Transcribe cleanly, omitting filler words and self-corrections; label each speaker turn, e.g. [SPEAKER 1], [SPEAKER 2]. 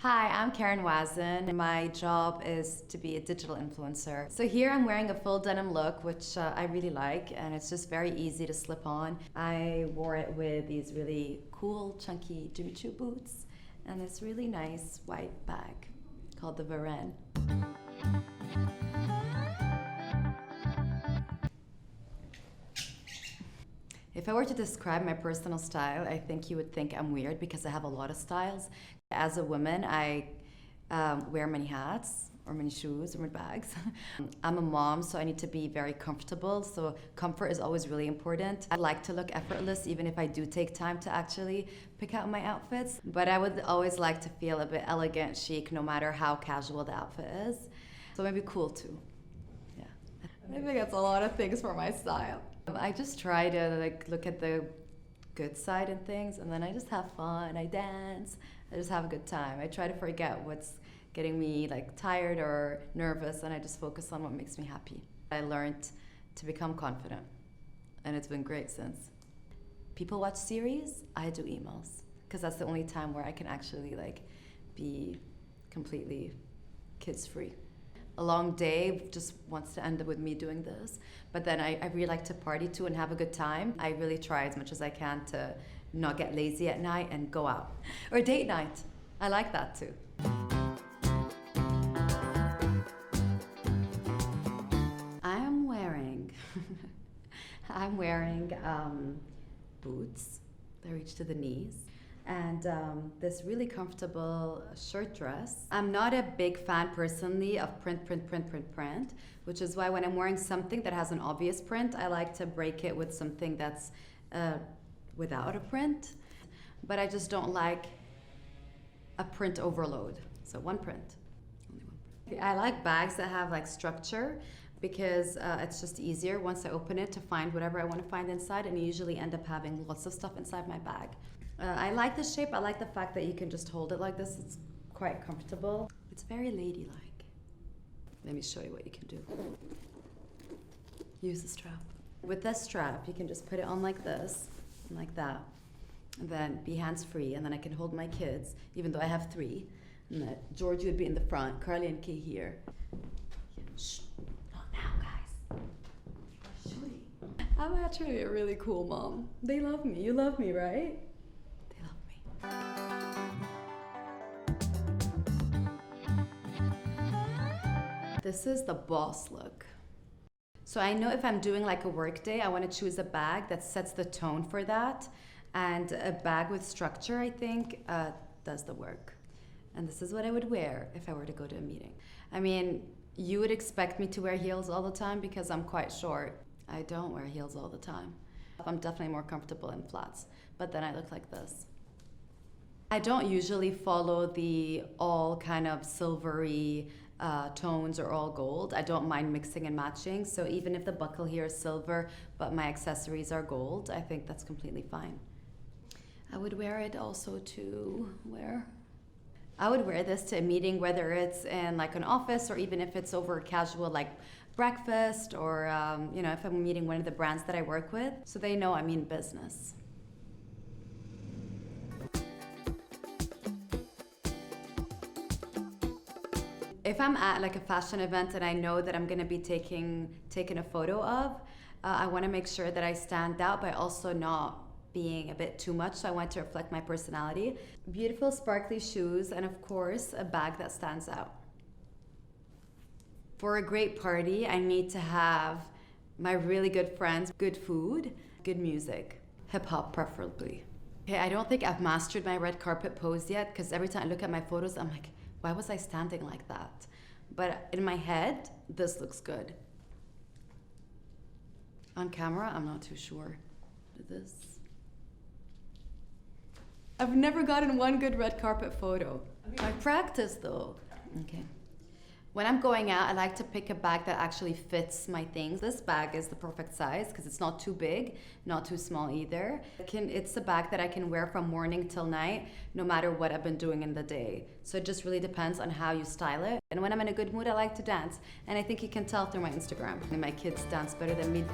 [SPEAKER 1] Hi, I'm Karen Wazen. My job is to be a digital influencer. So here I'm wearing a full denim look, which I really like, and it's just very easy to slip on. I wore it with these really cool, chunky Jimmy Choo boots and this really nice white bag called the VARENNE. If I were to describe my personal style, I think you would think I'm weird because I have a lot of styles. As a woman, I wear many hats, or many shoes, or many bags. I'm a mom, so I need to be very comfortable, so comfort is always really important. I like to look effortless, even if I do take time to actually pick out my outfits. But I would always like to feel a bit elegant, chic, no matter how casual the outfit is. So maybe cool too. Yeah. I think that's a lot of things for my style. I just try to look at the good side in things, and then I just have fun. I dance. I just have a good time. I try to forget what's getting me tired or nervous, and I just focus on what makes me happy. I learned to become confident, and it's been great since. People watch series, I do emails, because that's the only time where I can actually be completely kids-free. A long day just wants to end up with me doing this, but then I really like to party too and have a good time. I really try as much as I can to not get lazy at night and go out. Or date night, I like that too. I'm wearing boots that reach to the knees, and this really comfortable shirt dress. I'm not a big fan personally of print, which is why when I'm wearing something that has an obvious print, I like to break it with something that's without a print. But I just don't like a print overload. So one print, only one print. I like bags that have structure, because it's just easier once I open it to find whatever I want to find inside, and I usually end up having lots of stuff inside my bag. I like the shape. I like the fact that you can just hold it like this. It's quite comfortable. It's very ladylike. Let me show you what you can do. Use the strap. With this strap, you can just put it on like this and like that, and then be hands-free, and then I can hold my kids, even though I have 3. And Georgie would be in the front, Carly and Kay here. Shh. I'm actually a really cool mom. They love me. You love me, right? They love me. This is the boss look. So I know if I'm doing a work day, I want to choose a bag that sets the tone for that. And a bag with structure, I think, does the work. And this is what I would wear if I were to go to a meeting. I mean, you would expect me to wear heels all the time because I'm quite short. I don't wear heels all the time. I'm definitely more comfortable in flats, but then I look like this. I don't usually follow the all kind of silvery tones or all gold. I don't mind mixing and matching, so even if the buckle here is silver, but my accessories are gold, I think that's completely fine. I would wear it also to where? I would wear this to a meeting, whether it's in an office or even if it's over casual breakfast, or if I'm meeting one of the brands that I work with, so they know I mean business. If I'm at a fashion event and I know that I'm going to be taking a photo of, I want to make sure that I stand out by also not being a bit too much, so I want to reflect my personality. Beautiful sparkly shoes, and of course a bag that stands out. For a great party, I need to have my really good friends, good food, good music, hip-hop preferably. Okay, I don't think I've mastered my red carpet pose yet, because every time I look at my photos, I'm like, why was I standing like that? But in my head, this looks good. On camera, I'm not too sure. This. I've never gotten one good red carpet photo. I practice though. Okay. When I'm going out, I like to pick a bag that actually fits my things. This bag is the perfect size because it's not too big, not too small either. It's a bag that I can wear from morning till night, no matter what I've been doing in the day. So it just really depends on how you style it. And when I'm in a good mood, I like to dance. And I think you can tell through my Instagram. My kids dance better than me.